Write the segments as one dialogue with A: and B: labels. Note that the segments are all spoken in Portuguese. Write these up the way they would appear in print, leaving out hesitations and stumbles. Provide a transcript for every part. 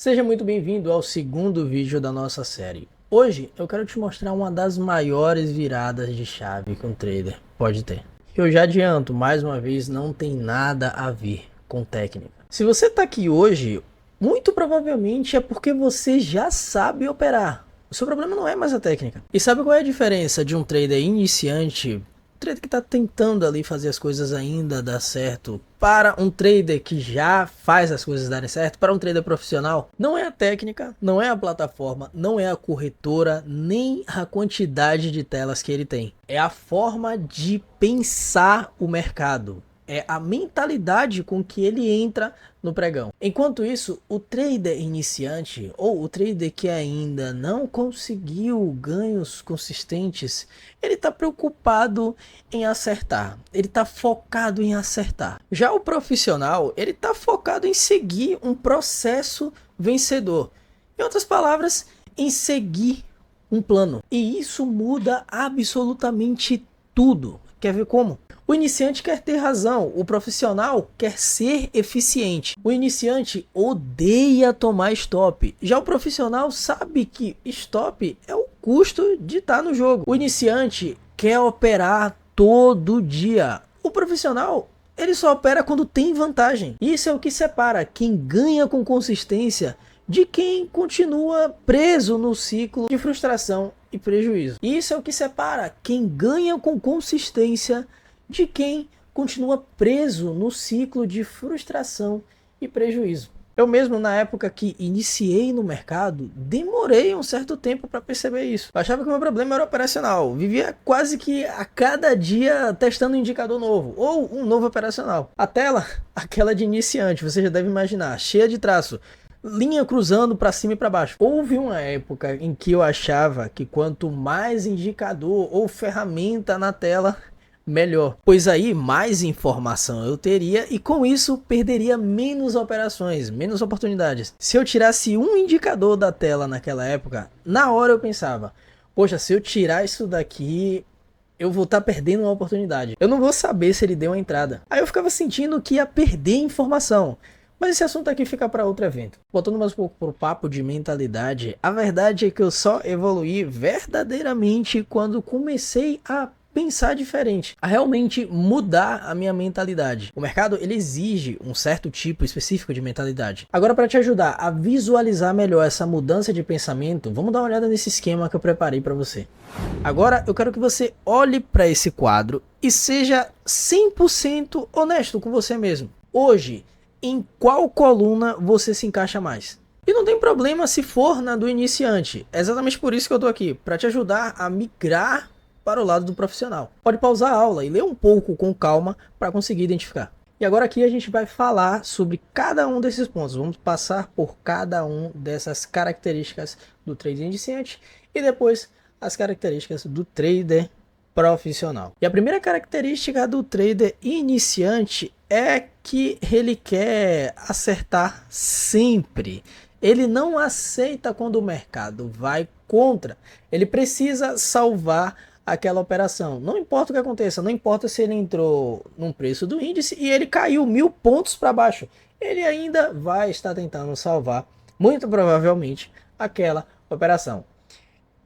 A: Seja muito bem-vindo ao segundo vídeo da nossa série. Hoje eu quero te mostrar uma das maiores viradas de chave que um trader pode ter. Eu já adianto, mais uma vez, não tem nada a ver com técnica. Se você está aqui hoje, muito provavelmente é porque você já sabe operar. O seu problema não é mais a técnica. E sabe qual é a diferença de um trader iniciante, trader que está tentando ali fazer as coisas ainda dar certo, para um trader que já faz as coisas darem certo, para um trader profissional? Não é a técnica, não é a plataforma, não é a corretora, nem a quantidade de telas que ele tem. É a forma de pensar o mercado. É a mentalidade com que ele entra no pregão. Enquanto isso, o trader iniciante ou o trader que ainda não conseguiu ganhos consistentes, ele está preocupado em acertar. Ele está focado em acertar. Já o profissional, ele está focado em seguir um processo vencedor. Em outras palavras, em seguir um plano. E isso muda absolutamente tudo. Quer ver como? O iniciante quer ter razão, o profissional quer ser eficiente. O iniciante odeia tomar stop, já o profissional sabe que stop é o custo de estar no jogo. O iniciante quer operar todo dia, o profissional ele só opera quando tem vantagem. Isso é o que separa quem ganha com consistência de quem continua preso no ciclo de frustração e prejuízo. Isso é o que separa quem ganha com consistência de quem continua preso no ciclo de frustração e prejuízo. Eu mesmo, na época que iniciei no mercado, demorei um certo tempo para perceber isso. Eu achava que o meu problema era operacional. Vivia quase que a cada dia testando um indicador novo, ou um novo operacional. A tela, aquela de iniciante, você já deve imaginar, cheia de traço, linha cruzando para cima e para baixo. Houve uma época em que eu achava que quanto mais indicador ou ferramenta na tela, melhor, pois aí mais informação eu teria e com isso perderia menos operações, menos oportunidades. Se eu tirasse um indicador da tela naquela época, na hora eu pensava, poxa, se eu tirar isso daqui, eu vou estar perdendo uma oportunidade. Eu não vou saber se ele deu uma entrada. Aí eu ficava sentindo que ia perder informação. Mas esse assunto aqui fica para outro evento. Voltando mais um pouco pro papo de mentalidade, a verdade é que eu só evoluí verdadeiramente quando comecei a pensar diferente, a realmente mudar a minha mentalidade. O mercado ele exige um certo tipo específico de mentalidade. Agora, para te ajudar a visualizar melhor essa mudança de pensamento, vamos dar uma olhada nesse esquema que eu preparei para você. Agora eu quero que você olhe para esse quadro e seja 100% honesto com você mesmo. Hoje, em qual coluna você se encaixa mais? E não tem problema se for na do iniciante. É exatamente por isso que eu tô aqui, para te ajudar a migrar para o lado do profissional. Pode pausar a aula e ler um pouco com calma para conseguir identificar. E agora aqui a gente vai falar sobre cada um desses pontos. Vamos passar por cada um dessas características do trader iniciante e depois as características do trader profissional. E a primeira característica do trader iniciante é que ele quer acertar sempre. Ele não aceita quando o mercado vai contra. Ele precisa salvar aquela operação. Não importa o que aconteça, não importa se ele entrou num preço do índice e ele caiu 1000 pontos para baixo. Ele ainda vai estar tentando salvar, muito provavelmente, aquela operação.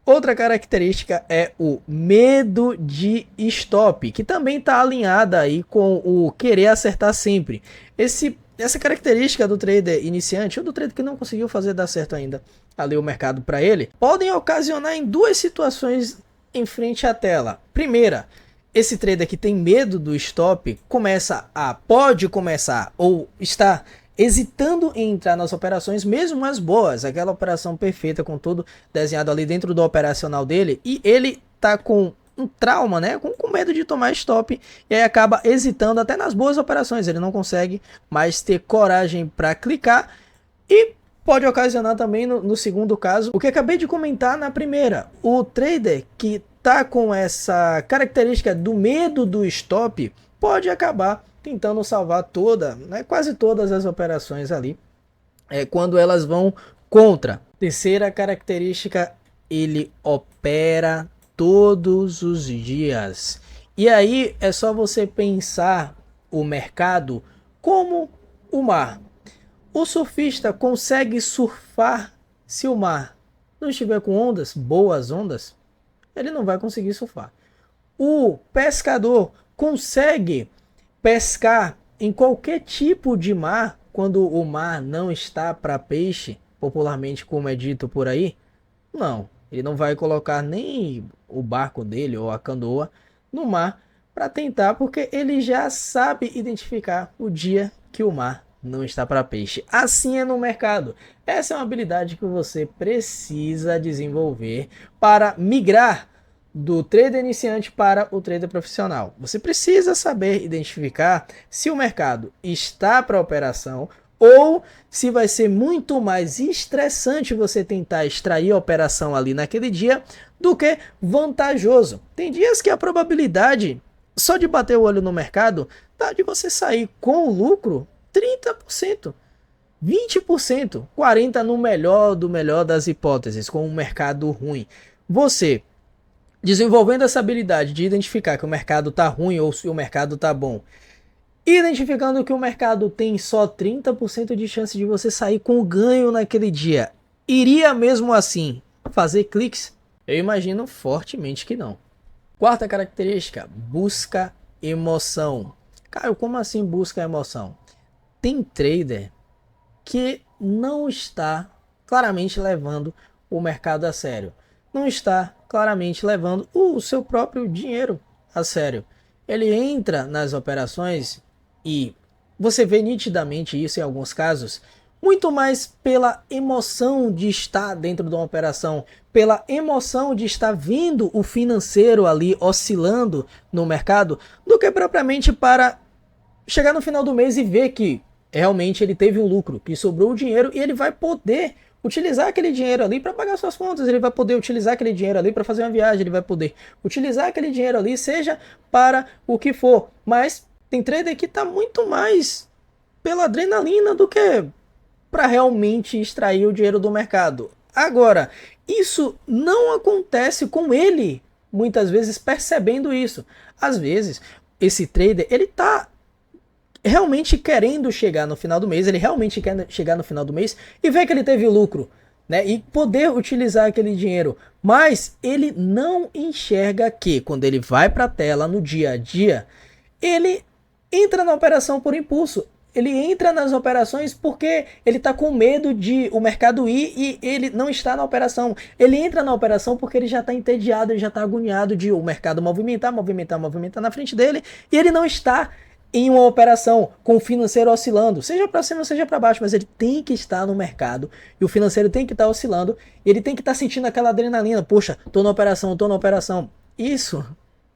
A: Outra característica é o medo de stop, que também está alinhada aí com o querer acertar sempre. Essa característica do trader iniciante, ou do trader que não conseguiu fazer dar certo ainda, ali o mercado para ele, podem ocasionar em duas situações em frente à tela. Primeira, esse trader que tem medo do stop pode começar ou está hesitando em entrar nas operações, mesmo as boas, aquela operação perfeita com tudo desenhado ali dentro do operacional dele, e ele tá com um trauma, né, com medo de tomar stop, e aí acaba hesitando até nas boas operações, ele não consegue mais ter coragem para clicar, e pode ocasionar também no segundo caso, o que acabei de comentar na primeira, o trader que tá com essa característica do medo do stop, pode acabar tentando salvar quase todas as operações ali, quando elas vão contra. Terceira característica, ele opera todos os dias. E aí é só você pensar o mercado como o mar. O surfista consegue surfar se o mar não estiver com ondas, boas ondas, ele não vai conseguir surfar. O pescador consegue pescar em qualquer tipo de mar quando o mar não está para peixe, popularmente como é dito por aí? Não, ele não vai colocar nem o barco dele ou a canoa no mar para tentar, porque ele já sabe identificar o dia que o mar não está para peixe. Assim é no mercado. Essa é uma habilidade que você precisa desenvolver para migrar do trader iniciante para o trader profissional. Você precisa saber identificar se o mercado está para operação ou se vai ser muito mais estressante você tentar extrair a operação ali naquele dia do que vantajoso. Tem dias que a probabilidade só de bater o olho no mercado tá de você sair com lucro 30%, 20%, 40% no melhor do melhor das hipóteses, com um mercado ruim. Você desenvolvendo essa habilidade de identificar que o mercado tá ruim ou se o mercado tá bom, identificando que o mercado tem só 30% de chance de você sair com ganho naquele dia, iria mesmo assim fazer cliques? Eu imagino fortemente que não. Quarta característica, busca emoção. Caio, como assim busca emoção? Tem trader que não está claramente levando o mercado a sério. Não está claramente levando o seu próprio dinheiro a sério. Ele entra nas operações e você vê nitidamente isso em alguns casos, muito mais pela emoção de estar dentro de uma operação, pela emoção de estar vendo o financeiro ali oscilando no mercado, do que propriamente para chegar no final do mês e ver que realmente ele teve um lucro, que sobrou o dinheiro e ele vai poder utilizar aquele dinheiro ali para pagar suas contas, ele vai poder utilizar aquele dinheiro ali para fazer uma viagem, ele vai poder utilizar aquele dinheiro ali, seja para o que for. Mas tem trader que está muito mais pela adrenalina do que para realmente extrair o dinheiro do mercado. Agora, isso não acontece com ele, muitas vezes percebendo isso. Às vezes, esse trader, ele está realmente querendo chegar no final do mês, ele realmente quer chegar no final do mês e ver que ele teve lucro, né? E poder utilizar aquele dinheiro. Mas ele não enxerga que quando ele vai para a tela no dia a dia, ele entra na operação por impulso. Ele entra nas operações porque ele está com medo de o mercado ir e ele não está na operação. Ele entra na operação porque ele já está entediado, ele já está agoniado de o mercado movimentar na frente dele e ele não está em uma operação com o financeiro oscilando, seja para cima, seja para baixo, mas ele tem que estar no mercado e o financeiro tem que estar oscilando e ele tem que estar sentindo aquela adrenalina. Poxa, tô na operação. Isso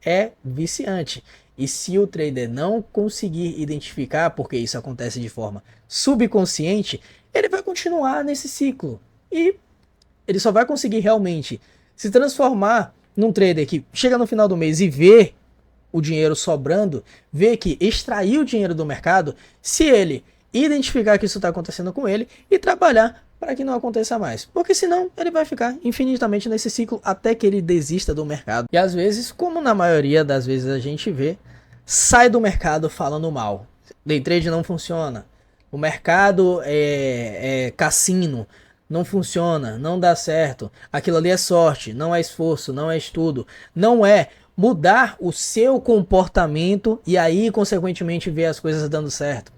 A: é viciante. E se o trader não conseguir identificar, porque isso acontece de forma subconsciente, ele vai continuar nesse ciclo. E ele só vai conseguir realmente se transformar num trader que chega no final do mês e vê o dinheiro sobrando, vê que extrair o dinheiro do mercado, se ele identificar que isso está acontecendo com ele e trabalhar para que não aconteça mais. Porque senão ele vai ficar infinitamente nesse ciclo até que ele desista do mercado. E às vezes, como na maioria das vezes a gente vê, sai do mercado falando mal. Day trade não funciona. O mercado é cassino. Não funciona, não dá certo. Aquilo ali é sorte, não é esforço, não é estudo. Não é mudar o seu comportamento e aí, consequentemente, ver as coisas dando certo.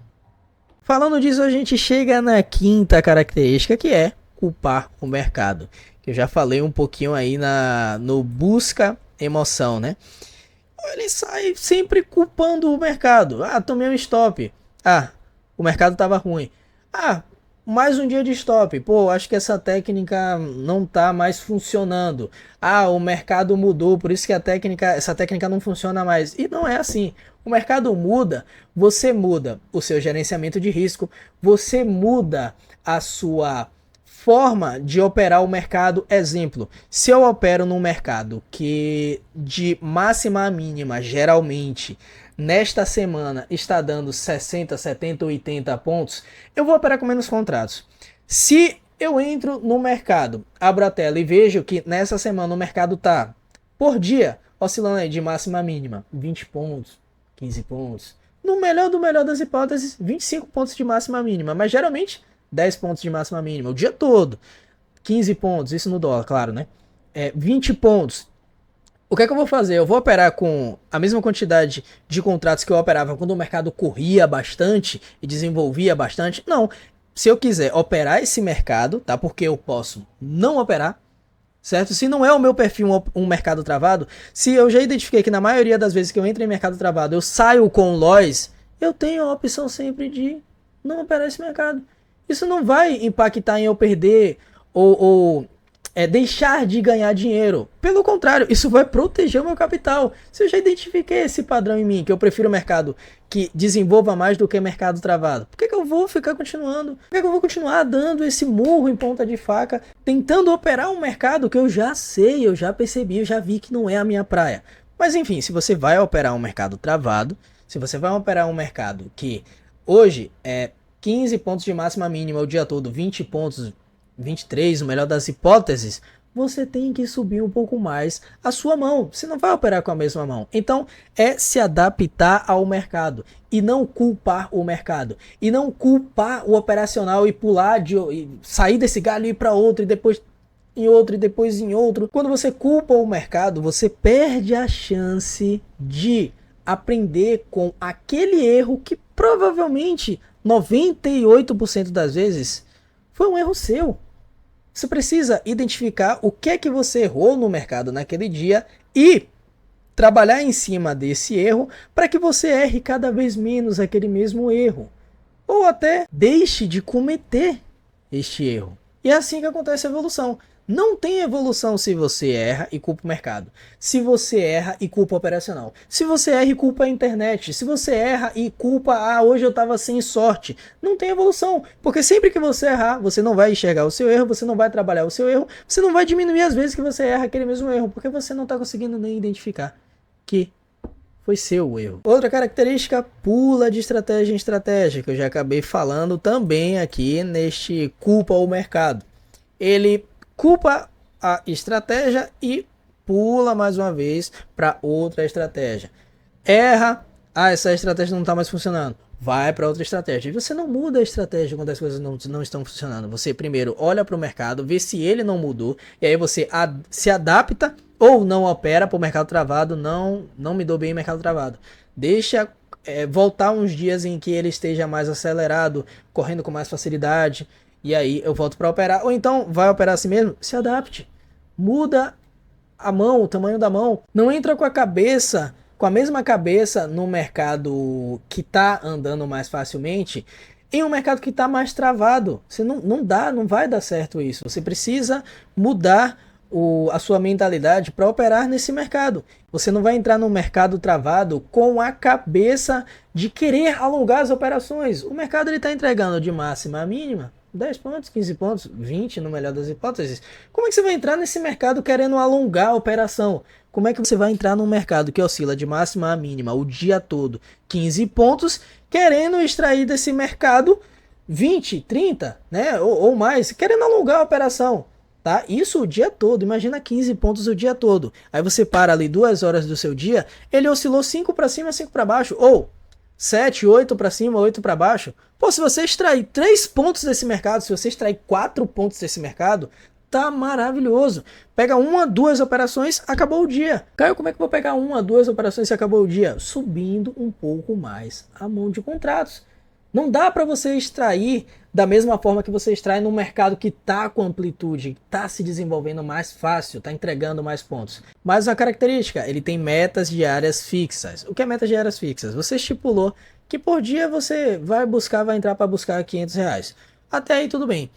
A: Falando disso, a gente chega na quinta característica, que é culpar o mercado. Que eu já falei um pouquinho aí no busca emoção, né? Ele sai sempre culpando o mercado. Ah, tomei um stop. Ah, o mercado estava ruim. Ah, mais um dia de stop. Pô, acho que essa técnica não tá mais funcionando. Ah, o mercado mudou, por isso que essa técnica não funciona mais. E não é assim. O mercado muda, você muda o seu gerenciamento de risco, você muda a sua forma de operar o mercado. Exemplo, se eu opero num mercado que de máxima a mínima, geralmente, nesta semana está dando 60, 70, 80 pontos, eu vou operar com menos contratos. Se eu entro no mercado, abro a tela e vejo que nessa semana o mercado está, por dia, oscilando aí de máxima a mínima, 20 pontos, 15 pontos. No melhor do melhor das hipóteses, 25 pontos de máxima a mínima. Mas geralmente 10 pontos de máxima mínima o dia todo, 15 pontos, isso no dólar, claro, né? 20 pontos. O que é que eu vou fazer? Eu vou operar com a mesma quantidade de contratos que eu operava quando o mercado corria bastante e desenvolvia bastante? Não. Se eu quiser operar esse mercado, tá? Porque eu posso não operar, certo? Se não é o meu perfil um mercado travado, se eu já identifiquei que na maioria das vezes que eu entro em mercado travado eu saio com loss, eu tenho a opção sempre de não operar esse mercado. Isso não vai impactar em eu perder ou deixar de ganhar dinheiro. Pelo contrário, isso vai proteger o meu capital. Se eu já identifiquei esse padrão em mim, que eu prefiro mercado que desenvolva mais do que mercado travado, por que eu vou ficar continuando? Por que eu vou continuar dando esse murro em ponta de faca, tentando operar um mercado que eu já sei, eu já percebi, eu já vi que não é a minha praia? Mas enfim, se você vai operar um mercado travado, se você vai operar um mercado que hoje é 15 pontos de máxima mínima o dia todo, 20 pontos, 23, o melhor das hipóteses, você tem que subir um pouco mais a sua mão. Você não vai operar com a mesma mão. Então, é se adaptar ao mercado e não culpar o mercado. E não culpar o operacional e pular, e sair desse galho e ir para outro e depois em outro e depois em outro. Quando você culpa o mercado, você perde a chance de aprender com aquele erro que provavelmente 98% das vezes foi um erro seu. Você precisa identificar o que é que você errou no mercado naquele dia e trabalhar em cima desse erro para que você erre cada vez menos aquele mesmo erro. Ou até deixe de cometer este erro. E é assim que acontece a evolução. Não tem evolução se você erra e culpa o mercado. Se você erra e culpa o operacional. Se você erra e culpa a internet. Se você erra e culpa, hoje eu estava sem sorte. Não tem evolução. Porque sempre que você errar, você não vai enxergar o seu erro, você não vai trabalhar o seu erro, você não vai diminuir as vezes que você erra aquele mesmo erro, porque você não está conseguindo nem identificar que foi seu o erro. Outra característica, pula de estratégia em estratégia, que eu já acabei falando também aqui neste culpa o mercado. Ele culpa a estratégia e pula mais uma vez para outra estratégia. Erra, essa estratégia não está mais funcionando. Vai para outra estratégia. E você não muda a estratégia quando as coisas não estão funcionando. Você primeiro olha para o mercado, vê se ele não mudou, e aí você se adapta ou não opera para o mercado travado. Não me dou bem em mercado travado. Deixa voltar uns dias em que ele esteja mais acelerado, correndo com mais facilidade. E aí eu volto para operar. Ou então vai operar assim mesmo? Se adapte. Muda a mão, o tamanho da mão. Não entra com a mesma cabeça no mercado que está andando mais facilmente, em um mercado que está mais travado. Você não vai dar certo isso. Você precisa mudar a sua mentalidade para operar nesse mercado. Você não vai entrar no mercado travado com a cabeça de querer alongar as operações. O mercado está entregando de máxima a mínima 10 pontos, 15 pontos, 20 no melhor das hipóteses. Como é que você vai entrar nesse mercado querendo alongar a operação? Como é que você vai entrar num mercado que oscila de máxima a mínima o dia todo, 15 pontos, querendo extrair desse mercado 20, 30, né, ou mais, querendo alongar a operação? Tá? Isso o dia todo, imagina 15 pontos o dia todo. Aí você para ali 2 horas do seu dia, ele oscilou 5 para cima, 5 para baixo, ou 7, 8 para cima, 8 para baixo. Pô, se você extrair 3 pontos desse mercado, se você extrair 4 pontos desse mercado, tá maravilhoso. Pega 1, 2 operações, acabou o dia. Caio, como é que eu vou pegar 1, 2 operações e acabou o dia? Subindo um pouco mais a mão de contratos. Não dá para você extrair da mesma forma que você extrai num mercado que está com amplitude, está se desenvolvendo mais fácil, está entregando mais pontos. Mas uma característica, ele tem metas diárias fixas. O que é metas diárias fixas? Você estipulou que por dia você vai entrar para buscar R$500. Até aí tudo bem.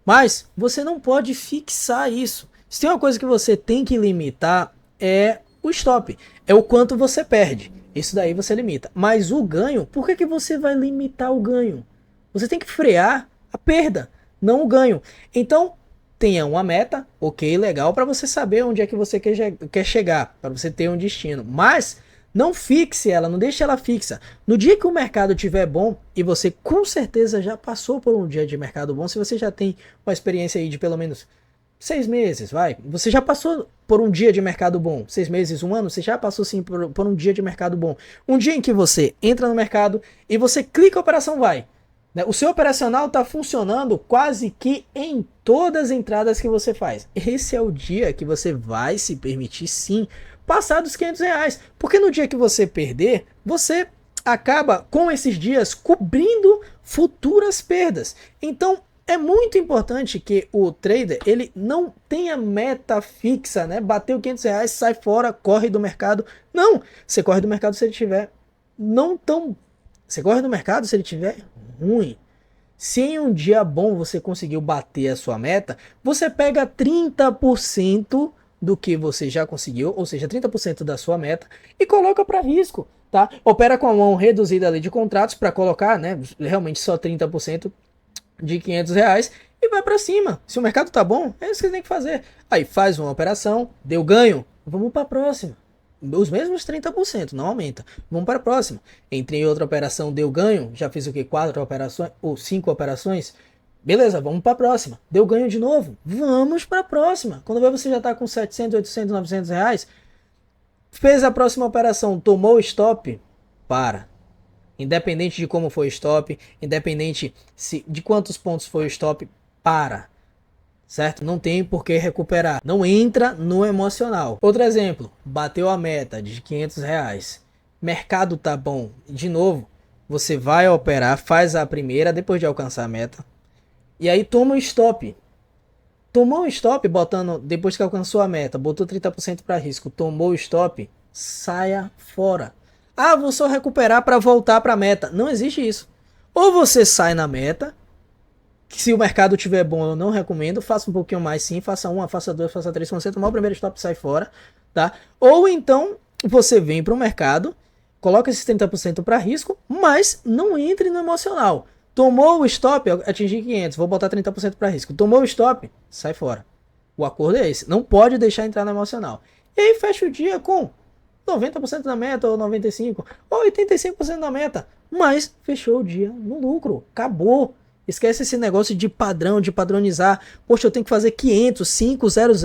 A: Mas você não pode fixar isso. Se tem uma coisa que você tem que limitar é o stop, é o quanto você perde. Isso daí você limita. Mas o ganho, por que você vai limitar o ganho? Você tem que frear a perda, não o ganho. Então, tenha uma meta, ok, legal, para você saber onde é que você quer chegar, para você ter um destino. Mas não fixe ela, não deixe ela fixa. No dia que o mercado estiver bom, e você com certeza já passou por um dia de mercado bom, se você já tem uma experiência aí de pelo menos 6 meses, vai. Você já passou por um dia de mercado bom. 6 meses, 1 ano, você já passou sim por um dia de mercado bom. Um dia em que você entra no mercado e você clica a operação vai. né? O seu operacional está funcionando quase que em todas as entradas que você faz. Esse é o dia que você vai se permitir, sim, passar dos R$ 500. Porque no dia que você perder, você acaba com esses dias cobrindo futuras perdas. Então é muito importante que o trader ele não tenha meta fixa, né? Bateu R$ 500, sai fora, corre do mercado. Não, você corre do mercado se ele tiver não tão, você corre do mercado se ele tiver ruim. Se em um dia bom você conseguiu bater a sua meta, você pega 30% do que você já conseguiu, ou seja, 30% da sua meta, e coloca para risco, tá? Opera com a mão reduzida ali de contratos para colocar, né, realmente só 30% de R$ 500 e vai para cima. Se o mercado tá bom, é isso que você tem que fazer. Aí faz uma operação, deu ganho, vamos para a próxima. Os mesmos 30%, não aumenta. Vamos para a próxima. Entrei em outra operação, deu ganho, já fiz o que? 4 operações ou 5 operações? Beleza, vamos para a próxima. Deu ganho de novo? Vamos para a próxima. Quando você já está com 700, 800, 900 reais, fez a próxima operação, tomou o stop, para. Independente de como foi o stop, independente de quantos pontos foi o stop, para. Certo? Não tem por que recuperar. Não entra no emocional. Outro exemplo, bateu a meta de R$ 500. Mercado tá bom. De novo, você vai operar, faz a primeira depois de alcançar a meta. E aí toma um stop. Tomou um stop botando, depois que alcançou a meta, botou 30% para risco, tomou o stop, saia fora. Ah, vou só recuperar para voltar para a meta. Não existe isso. Ou você sai na meta, que se o mercado estiver bom eu não recomendo, faça um pouquinho mais sim, faça uma, faça duas, faça três, quando você tomar o primeiro stop sai fora, tá? Ou então você vem para o mercado, coloca esses 30% para risco, mas não entre no emocional. Tomou o stop, atingi 500, vou botar 30% para risco. Tomou o stop, sai fora. O acordo é esse, não pode deixar entrar no emocional. E aí fecha o dia com 90% da meta, ou 95%, ou 85% da meta, mas fechou o dia no lucro, acabou. Esquece esse negócio de padrão, de padronizar. Poxa, eu tenho que fazer 500, 500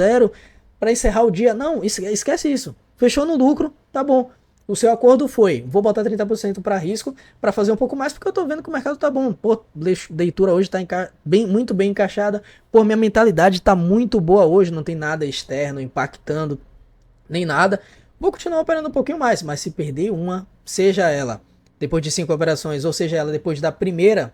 A: para encerrar o dia. Não, esquece isso. Fechou no lucro, tá bom. O seu acordo foi, vou botar 30% para risco para fazer um pouco mais, porque eu tô vendo que o mercado tá bom. Pô, leitura hoje tá muito bem encaixada. Pô, minha mentalidade tá muito boa hoje, não tem nada externo impactando, nem nada. Vou continuar operando um pouquinho mais, mas se perder uma, seja ela depois de 5 operações, ou seja ela depois da primeira,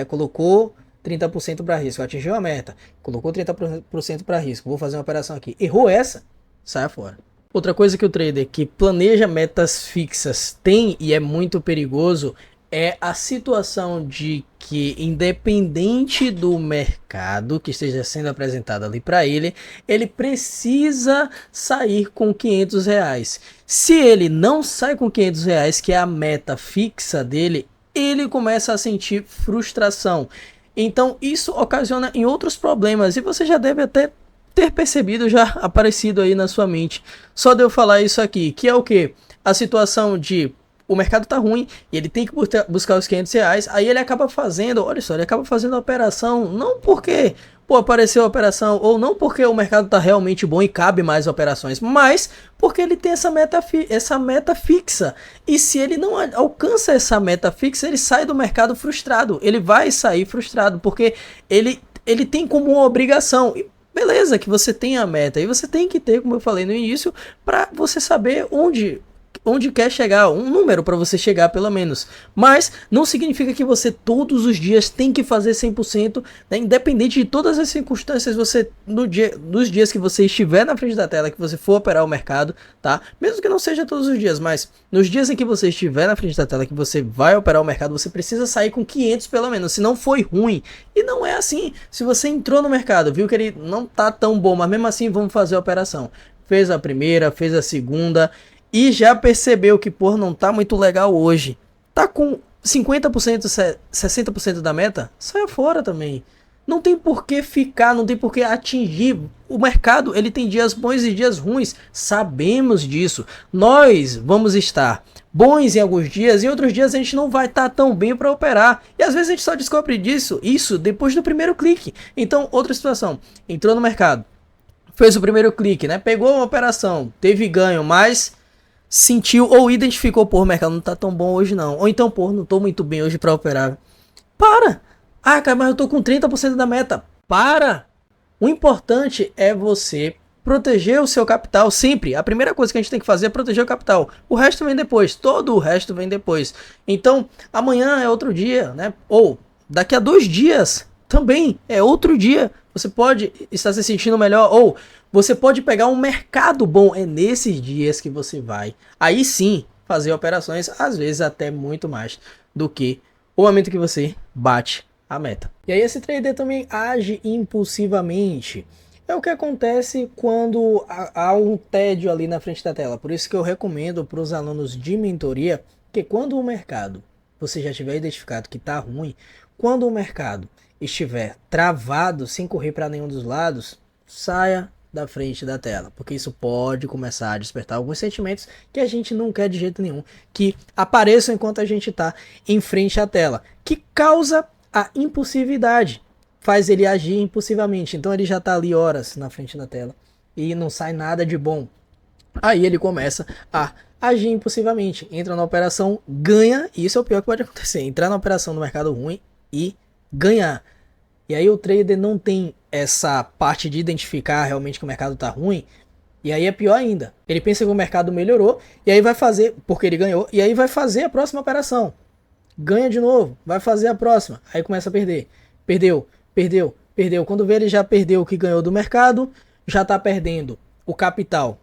A: colocou 30% para risco, atingiu a meta, colocou 30% para risco, vou fazer uma operação aqui, errou essa, saia fora. Outra coisa que o trader que planeja metas fixas tem e é muito perigoso é a situação de que, independente do mercado que esteja sendo apresentado ali para ele, ele precisa sair com R$ 500. Se ele não sai com R$ 500, que é a meta fixa dele, ele começa a sentir frustração. Então isso ocasiona em outros problemas e você já deve até ter percebido, já aparecido aí na sua mente. Só de eu falar isso aqui, que é o que? A situação de o mercado tá ruim e ele tem que buscar os R$ 500, aí ele acaba fazendo, olha só, ele acaba fazendo a operação, não porque apareceu a operação, ou não porque o mercado tá realmente bom e cabe mais operações, mas porque ele tem essa meta fixa. E se ele não alcança essa meta fixa, ele sai do mercado frustrado, ele vai sair frustrado, porque ele tem como uma obrigação. E beleza, que você tem a meta, e você tem que ter, como eu falei no início, para você saber onde quer chegar, um número para você chegar pelo menos, mas não significa que você todos os dias tem que fazer 100%, né? Independente de todas as circunstâncias, você nos dias que você estiver na frente da tela, que você for operar o mercado, tá? Mesmo que não seja todos os dias, mas nos dias em que você estiver na frente da tela, que você vai operar o mercado, você precisa sair com 500 pelo menos, se não foi ruim. E não é assim. Se você entrou no mercado, viu que ele não tá tão bom, mas mesmo assim vamos fazer a operação. Fez a primeira, fez a segunda, e já percebeu que, pô, não tá muito legal hoje, tá com 50%, 60% da meta, saia fora também. Não tem por que ficar, não tem por que atingir. O mercado, ele tem dias bons e dias ruins, sabemos disso. Nós vamos estar bons em alguns dias e em outros dias a gente não vai estar tão bem para operar. E às vezes a gente só descobre isso depois do primeiro clique. Então, outra situação, entrou no mercado, fez o primeiro clique, né? Pegou uma operação, teve ganho, mas sentiu ou identificou, pô, o mercado não tá tão bom hoje não. Ou então, pô, não tô muito bem hoje para operar. Para! Ah, cara, mas eu tô com 30% da meta. Para! O importante é você proteger o seu capital sempre. A primeira coisa que a gente tem que fazer é proteger o capital. O resto vem depois. Todo o resto vem depois. Então, amanhã é outro dia, né? Ou daqui a 2 dias também é outro dia. Você pode estar se sentindo melhor. Ou você pode pegar um mercado bom. É nesses dias que você vai. Aí sim fazer operações, às vezes até muito mais do que o momento que você bate a meta. E aí esse trader também age impulsivamente. É o que acontece quando há um tédio ali na frente da tela. Por isso que eu recomendo para os alunos de mentoria que quando o mercado, você já tiver identificado que está ruim, quando o mercado estiver travado, sem correr para nenhum dos lados, saia da frente da tela, porque isso pode começar a despertar alguns sentimentos que a gente não quer de jeito nenhum que apareçam enquanto a gente está em frente à tela, que causa a impulsividade, faz ele agir impulsivamente. Então ele já está ali horas na frente da tela e não sai nada de bom. Aí ele começa a agir impulsivamente, entra na operação, ganha, e isso é o pior que pode acontecer, entrar na operação no mercado ruim e ganhar. E aí o trader não tem essa parte de identificar realmente que o mercado está ruim. E aí é pior ainda. Ele pensa que o mercado melhorou e aí vai fazer, porque ele ganhou, e aí vai fazer a próxima operação. Ganha de novo, vai fazer a próxima. Aí começa a perder. Perdeu, perdeu, perdeu. Quando vê, ele já perdeu o que ganhou do mercado, já está perdendo o capital,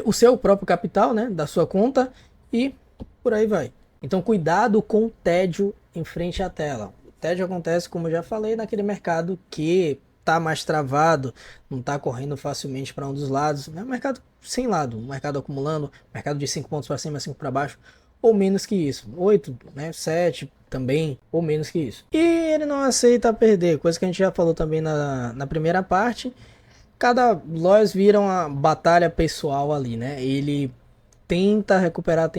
A: o seu próprio capital, né, da sua conta, e por aí vai. Então cuidado com o tédio em frente à tela. Tédio acontece, como eu já falei, naquele mercado que tá mais travado, não tá correndo facilmente para um dos lados, é um mercado sem lado, um mercado acumulando, mercado de 5 pontos para cima, 5 para baixo, ou menos que isso, 8, né, 7 também, ou menos que isso. E ele não aceita perder, coisa que a gente já falou também na primeira parte. Cada lojas vira uma batalha pessoal ali, né? Ele tenta recuperar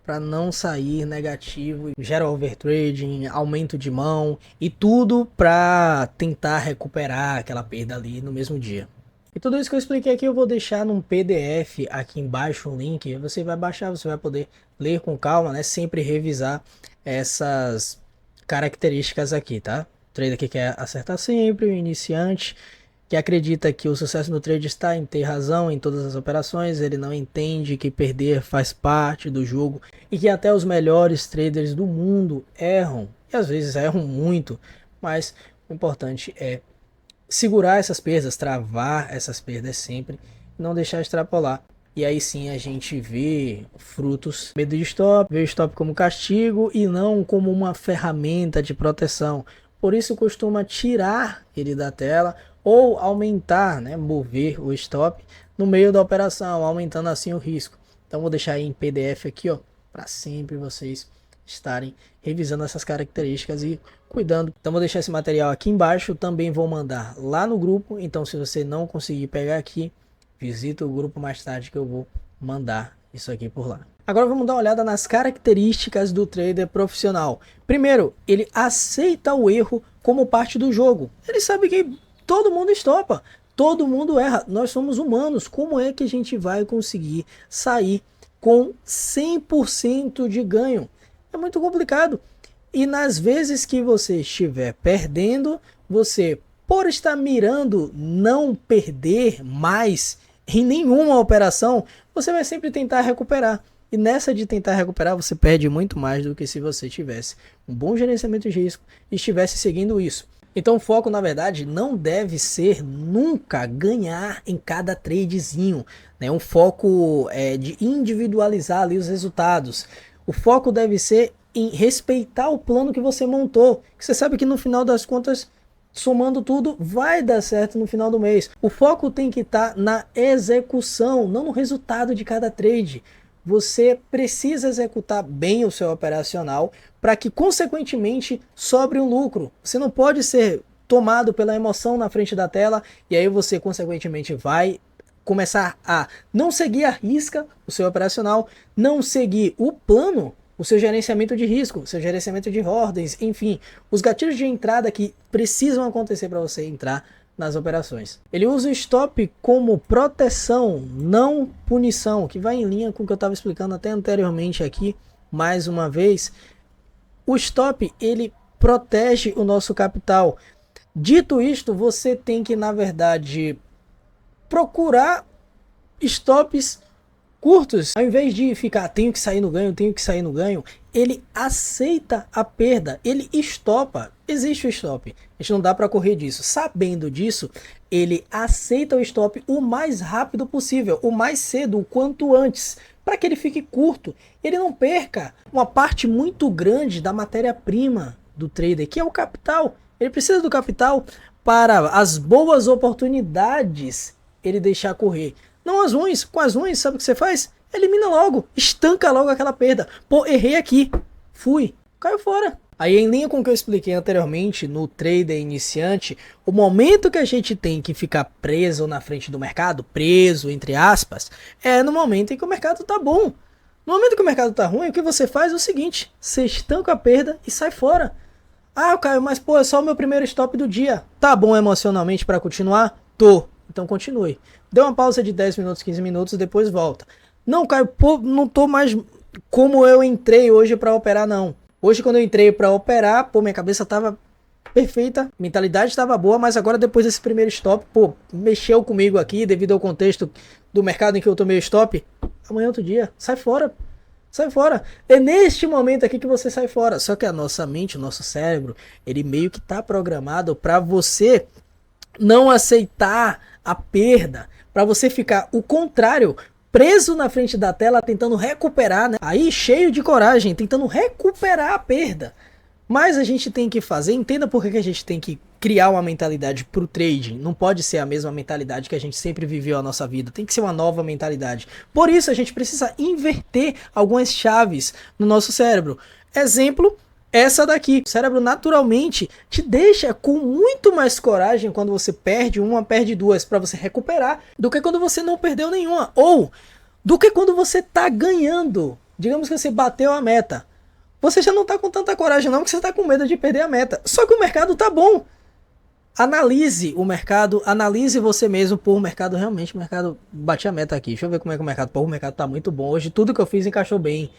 A: para não sair negativo, gera overtrading, aumento de mão e tudo para tentar recuperar aquela perda ali no mesmo dia. E tudo isso que eu expliquei aqui eu vou deixar num PDF aqui embaixo, um link, você vai baixar, você vai poder ler com calma, né? Sempre revisar essas características aqui, tá? O trader que quer acertar sempre, o iniciante que acredita que o sucesso no trade está em ter razão em todas as operações, ele não entende que perder faz parte do jogo e que até os melhores traders do mundo erram, e às vezes erram muito, mas o importante é segurar essas perdas, travar essas perdas sempre, não deixar extrapolar. E aí sim a gente vê frutos, medo de stop, vê o stop como castigo e não como uma ferramenta de proteção. Por isso costuma tirar ele da tela ou aumentar, né, mover o stop no meio da operação, aumentando assim o risco. Então vou deixar aí em PDF aqui, ó, para sempre vocês estarem revisando essas características e cuidando. Então vou deixar esse material aqui embaixo, também vou mandar lá no grupo, então se você não conseguir pegar aqui, visita o grupo mais tarde que eu vou mandar isso aqui por lá. Agora vamos dar uma olhada nas características do trader profissional. Primeiro, ele aceita o erro como parte do jogo. Ele sabe que todo mundo estopa, todo mundo erra, nós somos humanos. Como é que a gente vai conseguir sair com 100% de ganho? É muito complicado. E nas vezes que você estiver perdendo, você, por estar mirando não perder mais em nenhuma operação, você vai sempre tentar recuperar. E nessa de tentar recuperar, você perde muito mais do que se você tivesse um bom gerenciamento de risco e estivesse seguindo isso. Então o foco, na verdade, não deve ser nunca ganhar em cada tradezinho, né? Um foco de individualizar ali os resultados. O foco deve ser em respeitar o plano que você montou, que você sabe que no final das contas, somando tudo, vai dar certo no final do mês. O foco tem que estar na execução, não no resultado de cada trade. Você precisa executar bem o seu operacional para que, consequentemente, sobre um lucro. Você não pode ser tomado pela emoção na frente da tela e aí você, consequentemente, vai começar a não seguir a risca o seu operacional, não seguir o plano, o seu gerenciamento de risco, o seu gerenciamento de ordens, enfim, os gatilhos de entrada que precisam acontecer para você entrar nas operações. Ele usa o stop como proteção, não punição, que vai em linha com o que eu estava explicando até anteriormente aqui, mais uma vez. O stop, ele protege o nosso capital. Dito isto, você tem que, na verdade, procurar stops curtos, ao invés de ficar tenho que sair no ganho, ele aceita a perda, ele estopa. Existe o stop, a gente não dá para correr disso. Sabendo disso, ele aceita o stop o mais rápido possível, o mais cedo, o quanto antes, para que ele fique curto, ele não perca uma parte muito grande da matéria-prima do trader, que é o capital. Ele precisa do capital para as boas oportunidades ele deixar correr. Não as ruins. Com as ruins, sabe o que você faz? Elimina logo, estanca logo aquela perda. Pô, errei aqui, fui, caiu fora. Aí, em linha com o que eu expliquei anteriormente no trader iniciante, o momento que a gente tem que ficar preso na frente do mercado, preso entre aspas, é no momento em que o mercado tá bom. No momento que o mercado tá ruim, o que você faz é o seguinte: você estanca a perda e sai fora. Ah, Caio, mas pô, é só o meu primeiro stop do dia. Tá bom emocionalmente para continuar? Tô. Então continue. Dê uma pausa de 10 minutos, 15 minutos e depois volta. Não, Caio, pô, não tô mais como eu entrei hoje para operar, não. Hoje, quando eu entrei para operar, pô, minha cabeça tava perfeita, mentalidade tava boa, mas agora depois desse primeiro stop, pô, mexeu comigo aqui devido ao contexto do mercado em que eu tomei o stop. Amanhã é outro dia. Sai fora. Sai fora. É neste momento aqui que você sai fora. Só que a nossa mente, o nosso cérebro, ele meio que tá programado para você não aceitar a perda, para você ficar o contrário, preso na frente da tela tentando recuperar, né? Aí cheio de coragem, tentando recuperar a perda. Mas a gente tem que fazer, entenda por que a gente tem que criar uma mentalidade para o trading. Não pode ser a mesma mentalidade que a gente sempre viveu a nossa vida, tem que ser uma nova mentalidade. Por isso a gente precisa inverter algumas chaves no nosso cérebro. Exemplo, essa daqui. O cérebro naturalmente te deixa com muito mais coragem quando você perde uma, perde duas, para você recuperar, do que quando você não perdeu nenhuma. Ou do que quando você tá ganhando. Digamos que você bateu a meta. Você já não tá com tanta coragem não, porque você tá com medo de perder a meta. Só que o mercado tá bom. Analise o mercado, analise você mesmo. Pô, o mercado realmente, o mercado bati a meta aqui. Deixa eu ver como é que o mercado, pô, o mercado tá muito bom. Hoje tudo que eu fiz encaixou bem.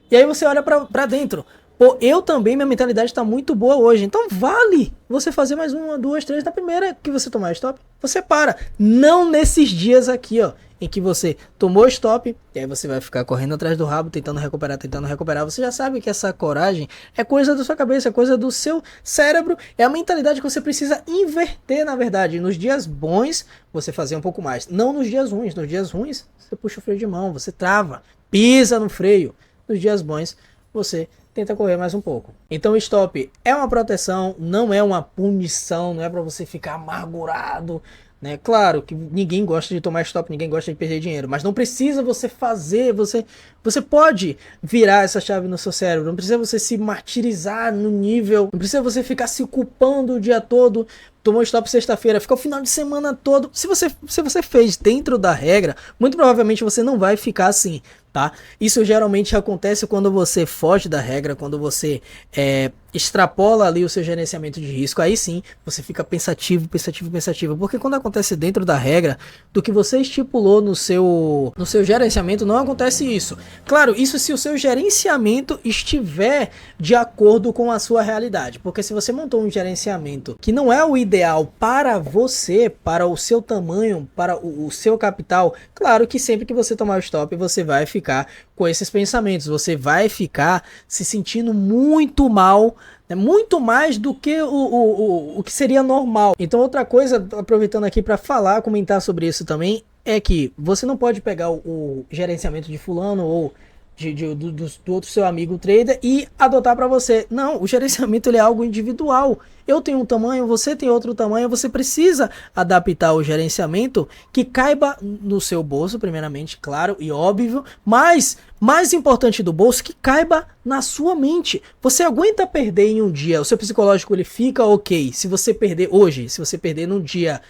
A: E aí você olha pra dentro. Pô, eu também, minha mentalidade tá muito boa hoje. Então vale você fazer mais uma, duas, três. Na primeira que você tomar stop, você para. Não nesses dias aqui, ó, em que você tomou stop, e aí você vai ficar correndo atrás do rabo, tentando recuperar, tentando recuperar. Você já sabe que essa coragem é coisa da sua cabeça, é coisa do seu cérebro, é a mentalidade que você precisa inverter, na verdade. Nos dias bons, você fazer um pouco mais. Não nos dias ruins. Nos dias ruins, você puxa o freio de mão, você trava, pisa no freio. Nos dias bons, você tenta correr mais um pouco. Então o stop é uma proteção, não é uma punição, não é para você ficar amargurado, né? Claro que ninguém gosta de tomar stop, ninguém gosta de perder dinheiro, mas não precisa você fazer, você pode virar essa chave no seu cérebro, não precisa você se martirizar no nível, não precisa você ficar se culpando o dia todo. Tomou stop sexta-feira, ficou o final de semana todo. Se você fez dentro da regra, muito provavelmente você não vai ficar assim, tá? Isso geralmente acontece quando você foge da regra, quando você extrapola ali o seu gerenciamento de risco. Aí sim, você fica pensativo. Porque quando acontece dentro da regra, do que você estipulou no seu gerenciamento, não acontece isso. Claro, isso se o seu gerenciamento estiver de acordo com a sua realidade. Porque se você montou um gerenciamento que não é o ideal para você, para o seu tamanho, para o seu capital, claro que sempre que você tomar o stop, você vai ficar com esses pensamentos, você vai ficar se sentindo muito mal, né, muito mais do que o que seria normal. Então outra coisa, aproveitando aqui para falar, comentar sobre isso também, é que você não pode pegar o gerenciamento de fulano ou do outro seu amigo trader e adotar para você. Não, o gerenciamento ele é algo individual. Eu tenho um tamanho, você tem outro tamanho, você precisa adaptar o gerenciamento que caiba no seu bolso, primeiramente, claro e óbvio, mas mais importante do bolso, que caiba na sua mente. Você aguenta perder em um dia, o seu psicológico ele fica ok. Se você perder hoje, se você perder num dia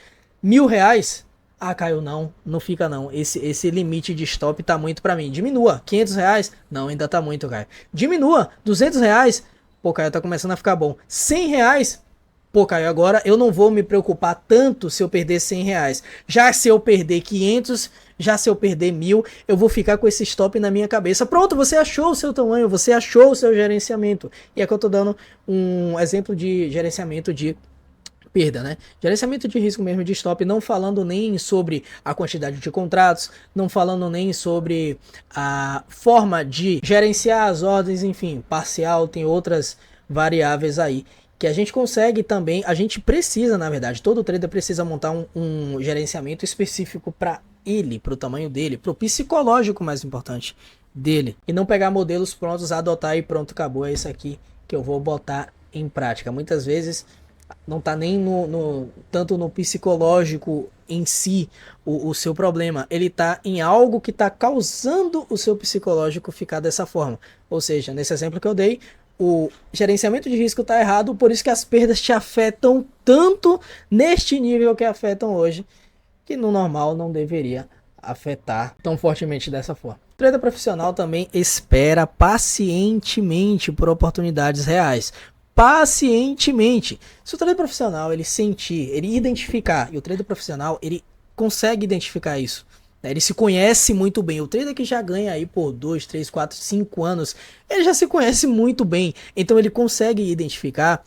A: R$ 1.000, ah, Caio, não fica não. Esse limite de stop tá muito pra mim. Diminua. R$ 500? Não, ainda tá muito, Caio. Diminua. R$ 200? Pô, Caio, tá começando a ficar bom. R$ 100? Pô, Caio, agora eu não vou me preocupar tanto se eu perder 100 reais. Já se eu perder 500, já se eu perder 1.000, eu vou ficar com esse stop na minha cabeça. Pronto, você achou o seu tamanho, você achou o seu gerenciamento. E é que eu tô dando um exemplo de gerenciamento de perda, né? Gerenciamento de risco mesmo de stop, não falando nem sobre a quantidade de contratos, não falando nem sobre a forma de gerenciar as ordens, enfim, parcial, tem outras variáveis aí que a gente consegue também, a gente precisa, na verdade, todo trader precisa montar um gerenciamento específico para ele, para o tamanho dele, para o psicológico mais importante dele, e não pegar modelos prontos, adotar e pronto, acabou, é isso aqui que eu vou botar em prática. Muitas vezes não tá nem tanto no psicológico em si o seu problema, ele tá em algo que tá causando o seu psicológico ficar dessa forma. Ou seja, nesse exemplo que eu dei, o gerenciamento de risco tá errado, por isso que as perdas te afetam tanto neste nível que afetam hoje, que no normal não deveria afetar tão fortemente dessa forma. O trader profissional também espera pacientemente por oportunidades reais. Pacientemente. Se o trader profissional ele sentir, ele identificar, e o trader profissional ele consegue identificar isso, né? Ele se conhece muito bem. O trader que já ganha aí por 2, 3, 4, 5 anos, ele já se conhece muito bem. Então ele consegue identificar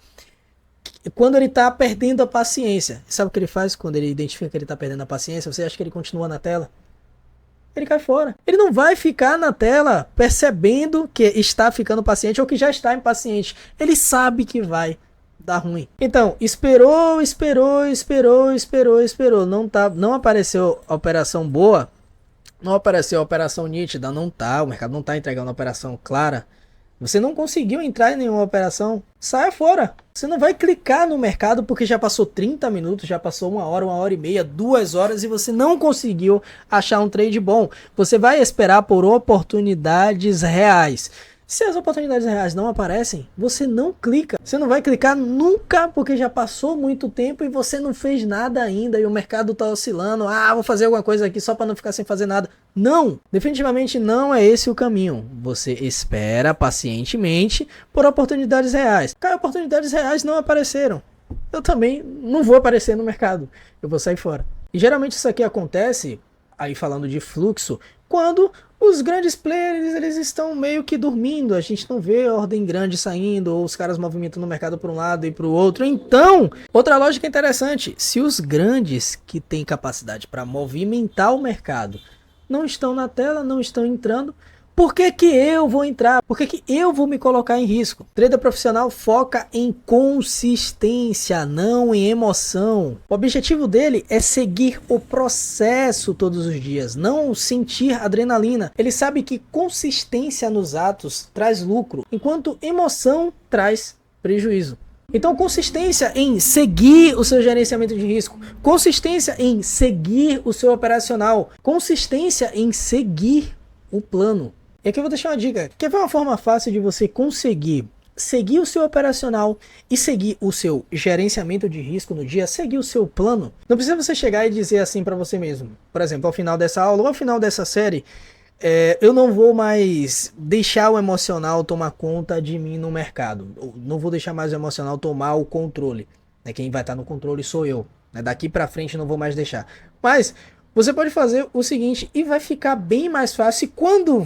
A: quando ele está perdendo a paciência. Sabe o que ele faz quando ele identifica que ele está perdendo a paciência? Você acha que ele continua na tela? Ele cai fora. Ele não vai ficar na tela percebendo que está ficando paciente ou que já está impaciente. Ele sabe que vai dar ruim. Então, esperou. Não apareceu a operação boa. Não apareceu a operação nítida. Não tá. O mercado não está entregando a operação clara. Você não conseguiu entrar em nenhuma operação, saia fora. Você não vai clicar no mercado porque já passou 30 minutos, já passou 1 hora e meia, 2 horas e você não conseguiu achar um trade bom. Você vai esperar por oportunidades reais. Se as oportunidades reais não aparecem, você não clica. Você não vai clicar nunca porque já passou muito tempo e você não fez nada ainda e o mercado está oscilando. Ah, vou fazer alguma coisa aqui só para não ficar sem fazer nada. Não, definitivamente não é esse o caminho. Você espera pacientemente por oportunidades reais. Cara, oportunidades reais não apareceram. Eu também não vou aparecer no mercado. Eu vou sair fora. E geralmente isso aqui acontece, aí falando de fluxo, quando os grandes players eles estão meio que dormindo, a gente não vê ordem grande saindo, ou os caras movimentando o mercado para um lado e para o outro. Então, outra lógica interessante, se os grandes que têm capacidade para movimentar o mercado não estão na tela, não estão entrando, por que que eu vou entrar? Por que que eu vou me colocar em risco? Trader profissional foca em consistência, não em emoção. O objetivo dele é seguir o processo todos os dias, não sentir adrenalina. Ele sabe que consistência nos atos traz lucro, enquanto emoção traz prejuízo. Então, consistência em seguir o seu gerenciamento de risco, consistência em seguir o seu operacional, consistência em seguir o plano. E aqui eu vou deixar uma dica. Quer ver uma forma fácil de você conseguir seguir o seu operacional e seguir o seu gerenciamento de risco no dia, seguir o seu plano? Não precisa você chegar e dizer assim para você mesmo. Por exemplo, ao final dessa aula ou ao final dessa série, eu não vou mais deixar o emocional tomar conta de mim no mercado. Não vou deixar mais o emocional tomar o controle. Quem vai estar no controle sou eu. Daqui para frente não vou mais deixar. Mas você pode fazer o seguinte e vai ficar bem mais fácil. E quando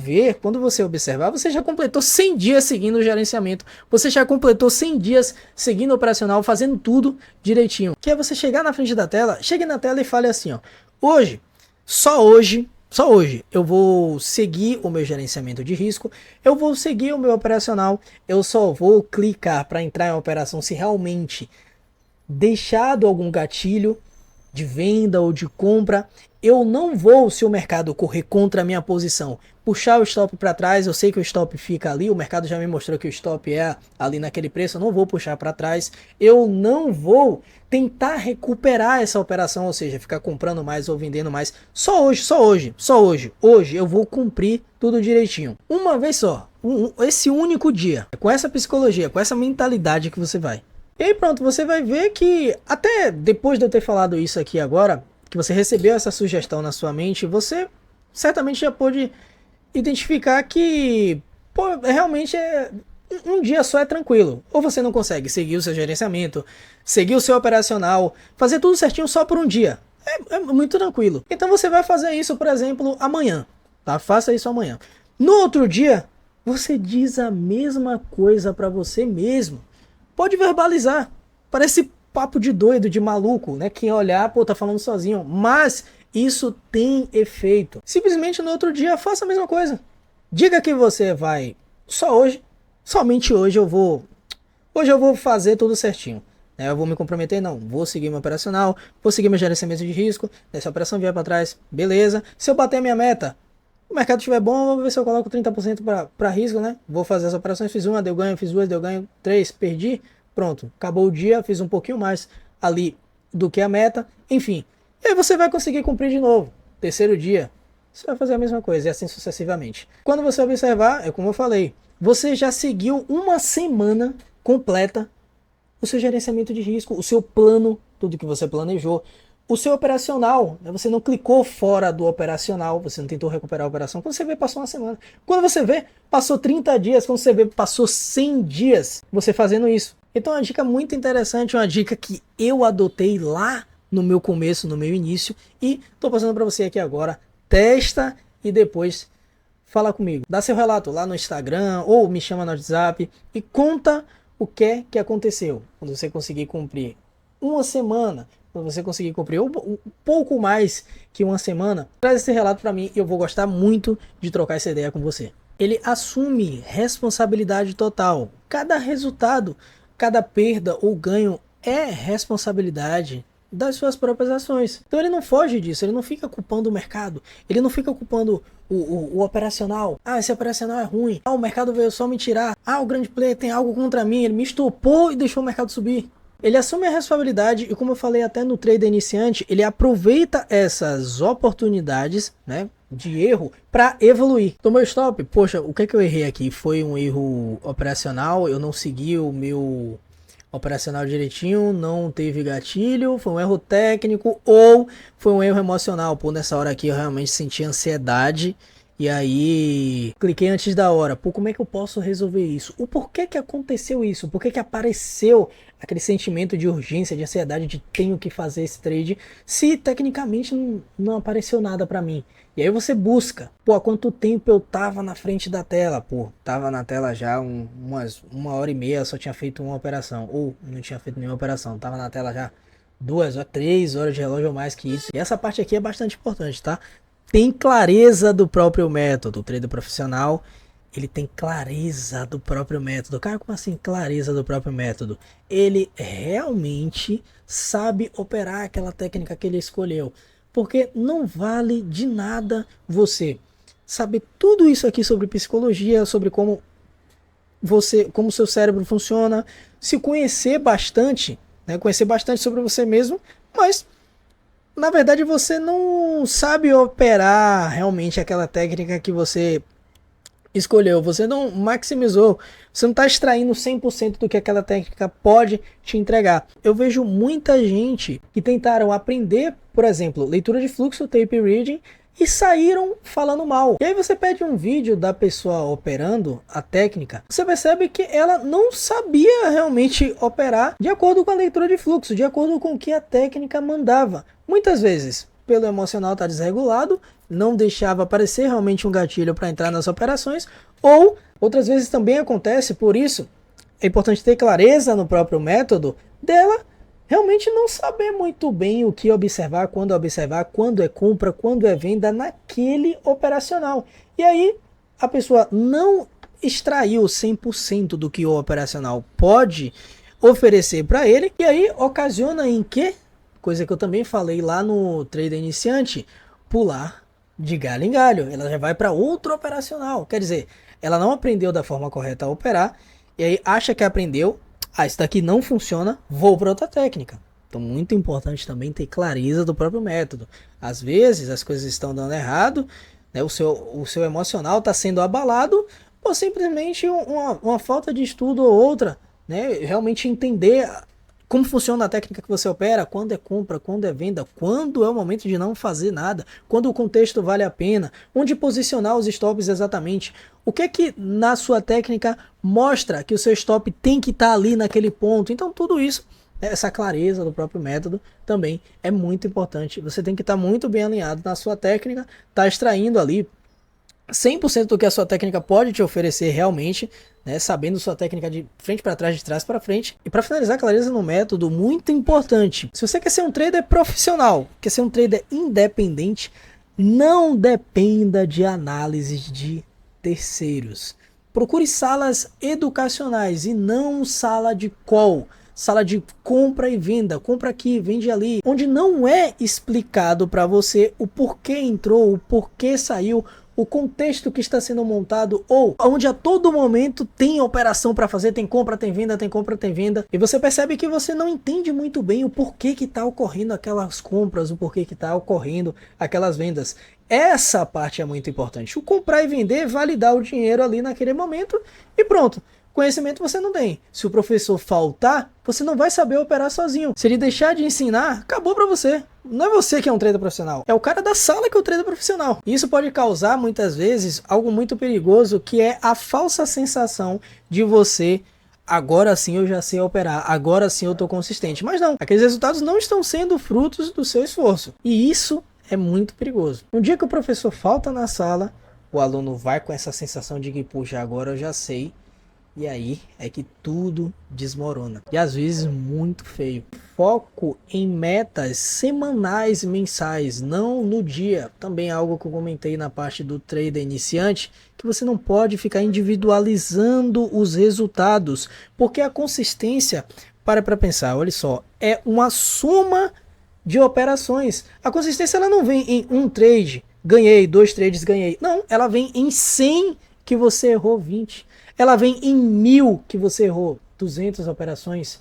A: você observar, você já completou 100 dias seguindo o gerenciamento. Você já completou 100 dias seguindo o operacional, fazendo tudo direitinho. Que é você chegar na frente da tela, chegue na tela e fale assim, ó. Só hoje, eu vou seguir o meu gerenciamento de risco, eu vou seguir o meu operacional, eu só vou clicar para entrar em operação se realmente deixado algum gatilho de venda ou de compra. Eu não vou, se o mercado correr contra a minha posição, puxar o stop para trás. Eu sei que o stop fica ali, o mercado já me mostrou que o stop é ali naquele preço, eu não vou puxar para trás. Eu não vou tentar recuperar essa operação, ou seja, ficar comprando mais ou vendendo mais. Só hoje eu vou cumprir tudo direitinho. Uma vez só, esse único dia, com essa psicologia, com essa mentalidade que você vai. E aí pronto, você vai ver que até depois de eu ter falado isso aqui agora, que você recebeu essa sugestão na sua mente, você certamente já pôde identificar que realmente Um dia só é tranquilo. Ou você não consegue seguir o seu gerenciamento, seguir o seu operacional, fazer tudo certinho só por um dia. É muito tranquilo. Então você vai fazer isso, por exemplo, amanhã. Tá? Faça isso amanhã. No outro dia, você diz a mesma coisa para você mesmo. Pode verbalizar. Parece papo de doido, de maluco, né? Quem olhar, pô, tá falando sozinho. Mas isso tem efeito. Simplesmente no outro dia, faça a mesma coisa. Diga que você vai só hoje, somente hoje eu vou fazer tudo certinho. Eu vou me comprometer, não. Vou seguir meu operacional, vou seguir meu gerenciamento de risco. Se a operação vier para trás, beleza. Se eu bater a minha meta, o mercado estiver bom, vou ver se eu coloco 30% para risco, né? Vou fazer as operações, fiz uma, deu ganho, fiz duas, deu ganho, três, perdi. Pronto, acabou o dia, fiz um pouquinho mais ali do que a meta. Enfim, e aí você vai conseguir cumprir de novo. Terceiro dia, você vai fazer a mesma coisa e assim sucessivamente. Quando você observar, é como eu falei, você já seguiu uma semana completa o seu gerenciamento de risco, o seu plano, tudo que você planejou, o seu operacional, né? Você não clicou fora do operacional, você não tentou recuperar a operação. Quando você vê, passou uma semana. Quando você vê, passou 30 dias. Quando você vê, passou 100 dias você fazendo isso. Então é uma dica muito interessante, uma dica que eu adotei lá no meu começo, no meu início, e estou passando para você aqui agora. Testa e depois fala comigo. Dá seu relato lá no Instagram ou me chama no WhatsApp e conta o que aconteceu quando você conseguir cumprir uma semana, quando você conseguir cumprir um pouco mais que uma semana. Traz esse relato para mim e eu vou gostar muito de trocar essa ideia com você. Ele assume responsabilidade total. Cada resultado, cada perda ou ganho é responsabilidade das suas próprias ações. Então ele não foge disso, ele não fica culpando o mercado, ele não fica culpando o operacional. Ah, esse operacional é ruim. Ah, o mercado veio só me tirar. Ah, o grande player tem algo contra mim, ele me estopou e deixou o mercado subir. Ele assume a responsabilidade e, como eu falei até no trader iniciante, ele aproveita essas oportunidades, né, de erro para evoluir. Tomou stop? Poxa, o que é que eu errei aqui? Foi um erro operacional, eu não segui o meu operacional direitinho, não teve gatilho, foi um erro técnico ou foi um erro emocional. Pô, nessa hora aqui eu realmente senti ansiedade e aí cliquei antes da hora. Pô, como é que eu posso resolver isso? O porquê que aconteceu isso? Por que apareceu aquele sentimento de urgência, de ansiedade, de tenho que fazer esse trade, se tecnicamente não apareceu nada para mim? E aí você busca, pô, há quanto tempo eu tava na frente da tela? Pô, tava na tela já uma hora e meia, só tinha feito uma operação, ou não tinha feito nenhuma operação, tava na tela já 2 ou 3 horas de relógio ou mais que isso. E essa parte aqui é bastante importante, tá? Tem clareza do próprio método, o trader profissional, ele tem clareza do próprio método. Cara, como assim clareza do próprio método? Ele realmente sabe operar aquela técnica que ele escolheu. Porque não vale de nada você saber tudo isso aqui sobre psicologia, sobre como o seu cérebro funciona, se conhecer bastante, né, conhecer bastante sobre você mesmo, mas na verdade você não sabe operar realmente aquela técnica que você escolheu, você não maximizou, você não está extraindo 100% do que aquela técnica pode te entregar. Eu vejo muita gente que tentaram aprender, por exemplo, leitura de fluxo, tape reading, e saíram falando mal. E aí você pede um vídeo da pessoa operando a técnica, você percebe que ela não sabia realmente operar de acordo com a leitura de fluxo, de acordo com o que a técnica mandava. Muitas vezes, pelo emocional estar desregulado, não deixava aparecer realmente um gatilho para entrar nas operações, ou outras vezes também acontece, por isso é importante ter clareza no próprio método dela, realmente não saber muito bem o que observar, quando é compra, quando é venda naquele operacional. E aí a pessoa não extraiu 100% do que o operacional pode oferecer para ele, e aí ocasiona em que, coisa que eu também falei lá no trader iniciante, pular de galho em galho. Ela já vai para outro operacional. Quer dizer, ela não aprendeu da forma correta a operar, e aí acha que aprendeu. Ah, isso daqui não funciona, vou para outra técnica. Então, muito importante também ter clareza do próprio método. Às vezes, as coisas estão dando errado, né? O seu emocional está sendo abalado por simplesmente uma falta de estudo ou outra, né? Realmente entender como funciona a técnica que você opera, quando é compra, quando é venda, quando é o momento de não fazer nada, quando o contexto vale a pena, onde posicionar os stops exatamente, o que na sua técnica mostra que o seu stop tem que estar ali naquele ponto. Então tudo isso, essa clareza do próprio método também é muito importante. Você tem que estar muito bem alinhado na sua técnica, tá extraindo ali 100% do que a sua técnica pode te oferecer realmente, né, sabendo sua técnica de frente para trás, de trás para frente. E para finalizar, clareza no método, muito importante. Se você quer ser um trader profissional, quer ser um trader independente, não dependa de análises de terceiros. Procure salas educacionais e não sala de call. Sala de compra e venda, compra aqui, vende ali, onde não é explicado para você o porquê entrou, o porquê saiu, o contexto que está sendo montado, ou onde a todo momento tem operação para fazer, tem compra, tem venda, tem compra, tem venda, e você percebe que você não entende muito bem o porquê que está ocorrendo aquelas compras, o porquê que está ocorrendo aquelas vendas. Essa parte é muito importante. O comprar e vender, validar o dinheiro ali naquele momento e pronto. Conhecimento você não tem. Se o professor faltar, você não vai saber operar sozinho. Se ele deixar de ensinar, acabou para você. Não é você que é um trader profissional. É o cara da sala que é o trader profissional. Isso pode causar, muitas vezes, algo muito perigoso, que é a falsa sensação de você: agora sim eu já sei operar, agora sim eu tô consistente. Mas não, aqueles resultados não estão sendo frutos do seu esforço. E isso é muito perigoso. Um dia que o professor falta na sala, o aluno vai com essa sensação de que, puxa, agora eu já sei. E aí é que tudo desmorona. E às vezes muito feio. Foco em metas semanais, mensais, não no dia. Também é algo que eu comentei na parte do trader iniciante, que você não pode ficar individualizando os resultados, porque a consistência, para pensar, olha só, é uma soma de operações. A consistência ela não vem em um trade, ganhei, 2 trades, ganhei. Não, ela vem em 100 que você errou 20. Ela vem em 1000 que você errou 200 operações.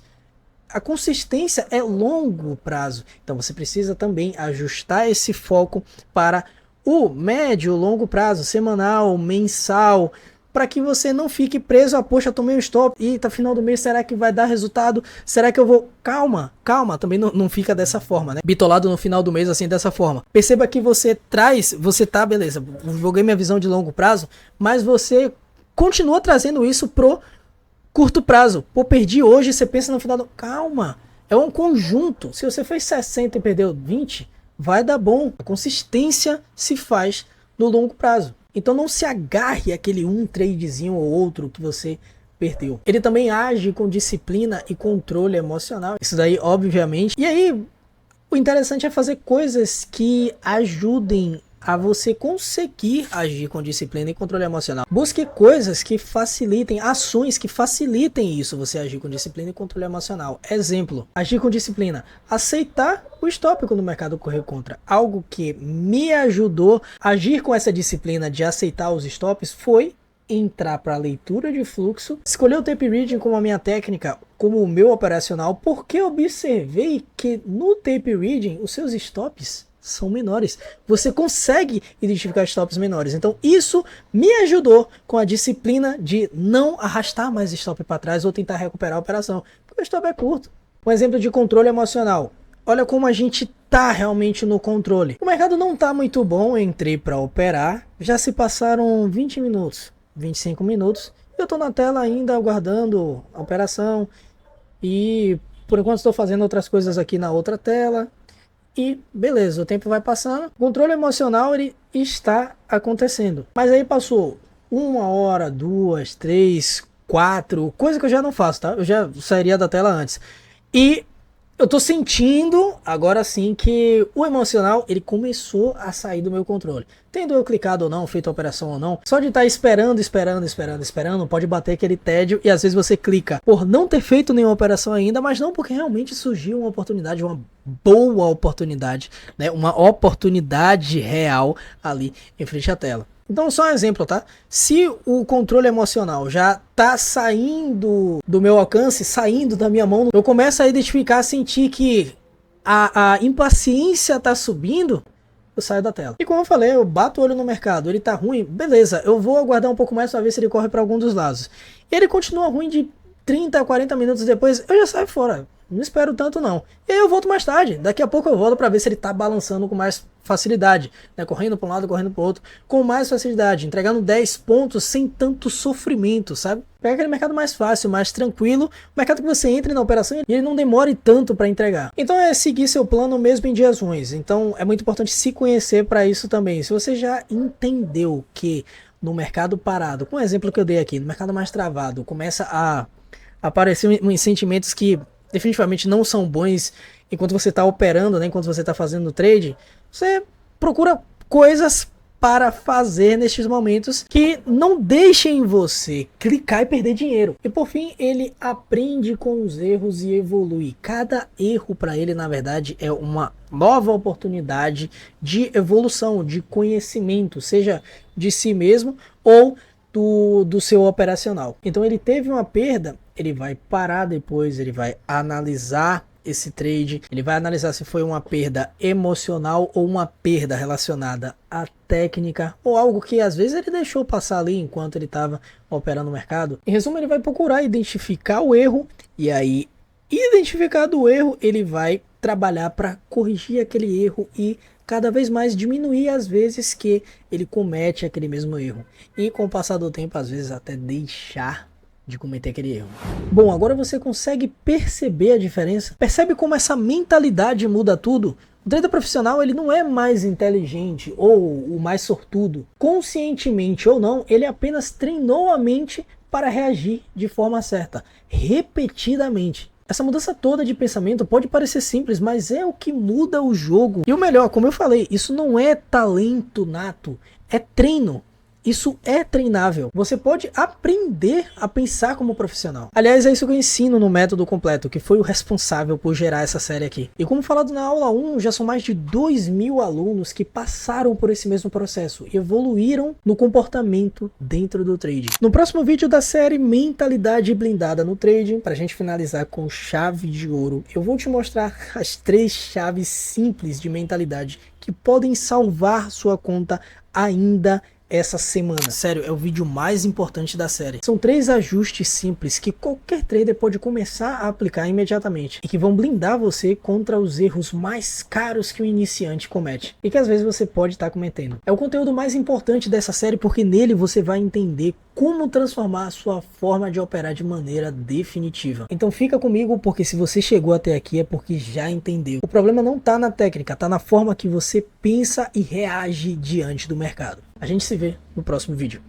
A: A consistência é longo prazo. Então você precisa também ajustar esse foco para o médio, longo prazo, semanal, mensal, para que você não fique preso a, poxa, tomei um stop, e tá final do mês, será que vai dar resultado? Será que eu vou... Calma, também não fica dessa forma, né? Bitolado no final do mês assim, dessa forma. Perceba que você tá, beleza, joguei minha visão de longo prazo, mas você continua trazendo isso pro curto prazo. Pô, perdi hoje, você pensa no final do... Calma, é um conjunto. Se você fez 60 e perdeu 20, vai dar bom. A consistência se faz no longo prazo. Então não se agarre àquele um tradezinho ou outro que você perdeu. Ele também age com disciplina e controle emocional. Isso daí, obviamente. E aí, o interessante é fazer coisas que ajudem a você conseguir agir com disciplina e controle emocional. Busque coisas que facilitem, ações que facilitem isso, você agir com disciplina e controle emocional. Exemplo, agir com disciplina. Aceitar o stop quando o mercado correr contra. Algo que me ajudou a agir com essa disciplina de aceitar os stops foi entrar para a leitura de fluxo, escolher o tape reading como a minha técnica, como o meu operacional, porque observei que no tape reading os seus stops são menores. Você consegue identificar stops menores. Então isso me ajudou com a disciplina de não arrastar mais stop para trás ou tentar recuperar a operação, porque o stop é curto. Um exemplo de controle emocional. Olha como a gente tá realmente no controle. O mercado não tá muito bom, eu entrei para operar, já se passaram 20 minutos, 25 minutos, eu tô na tela ainda aguardando a operação e por enquanto estou fazendo outras coisas aqui na outra tela. E beleza, o tempo vai passando, o controle emocional ele está acontecendo. Mas aí passou 1 hora, 2, 3, 4, coisa que eu já não faço, tá? Eu já sairia da tela antes. E eu tô sentindo agora sim que o emocional ele começou a sair do meu controle. Tendo eu clicado ou não, feito a operação ou não, só de estar esperando, pode bater aquele tédio e às vezes você clica por não ter feito nenhuma operação ainda, mas não porque realmente surgiu uma oportunidade, uma boa oportunidade, né? Uma oportunidade real ali em frente à tela. Então só um exemplo, tá? Se o controle emocional já tá saindo do meu alcance, saindo da minha mão, eu começo a identificar, sentir que a impaciência tá subindo, eu saio da tela. E como eu falei, eu bato o olho no mercado, ele tá ruim, beleza, eu vou aguardar um pouco mais para ver se ele corre para algum dos lados. Ele continua ruim de 30 a 40 minutos depois, eu já saio fora. não espero tanto não. E aí eu volto mais tarde, daqui a pouco eu volto para ver se ele tá balançando com mais facilidade, né? Correndo para um lado, correndo para o outro, com mais facilidade, entregando 10 pontos sem tanto sofrimento, sabe? Pega aquele mercado mais fácil, mais tranquilo, o mercado que você entre na operação e ele não demore tanto para entregar. Então é seguir seu plano mesmo em dias ruins. Então é muito importante se conhecer para isso também. Se você já entendeu que no mercado parado, com o exemplo que eu dei aqui, no mercado mais travado, começa a aparecer uns sentimentos que definitivamente não são bons enquanto você está operando, né, enquanto você está fazendo trade, você procura coisas para fazer nestes momentos que não deixem você clicar e perder dinheiro. E por fim, ele aprende com os erros e evolui. Cada erro para ele, na verdade, é uma nova oportunidade de evolução, de conhecimento, seja de si mesmo ou do seu operacional. Então ele teve uma perda, ele vai parar depois, ele vai analisar esse trade, ele vai analisar se foi uma perda emocional ou uma perda relacionada à técnica ou algo que às vezes ele deixou passar ali enquanto ele estava operando no mercado. Em resumo, ele vai procurar identificar o erro e aí, identificado o erro, ele vai trabalhar para corrigir aquele erro e cada vez mais diminuir as vezes que ele comete aquele mesmo erro. E com o passar do tempo, às vezes até deixar de cometer aquele erro. Bom, agora você consegue perceber a diferença? Percebe como essa mentalidade muda tudo? O trader profissional, ele não é mais inteligente ou o mais sortudo. Conscientemente ou não, ele apenas treinou a mente para reagir de forma certa, repetidamente. Essa mudança toda de pensamento pode parecer simples, mas é o que muda o jogo. E o melhor, como eu falei, isso não é talento nato, é treino. Isso é treinável. Você pode aprender a pensar como profissional. Aliás, é isso que eu ensino no Método Completo, que foi o responsável por gerar essa série aqui. E como falado na aula 1, já são mais de 2.000 alunos que passaram por esse mesmo processo e evoluíram no comportamento dentro do trading. No próximo vídeo da série Mentalidade Blindada no Trading, para a gente finalizar com chave de ouro, eu vou te mostrar as 3 chaves simples de mentalidade que podem salvar sua conta ainda essa semana. Sério, é o vídeo mais importante da série. São 3 ajustes simples que qualquer trader pode começar a aplicar imediatamente e que vão blindar você contra os erros mais caros que o iniciante comete e que às vezes você pode estar cometendo. É o conteúdo mais importante dessa série porque nele você vai entender como transformar a sua forma de operar de maneira definitiva. Então fica comigo, porque se você chegou até aqui é porque já entendeu. O problema não está na técnica, está na forma que você pensa e reage diante do mercado. A gente se vê no próximo vídeo.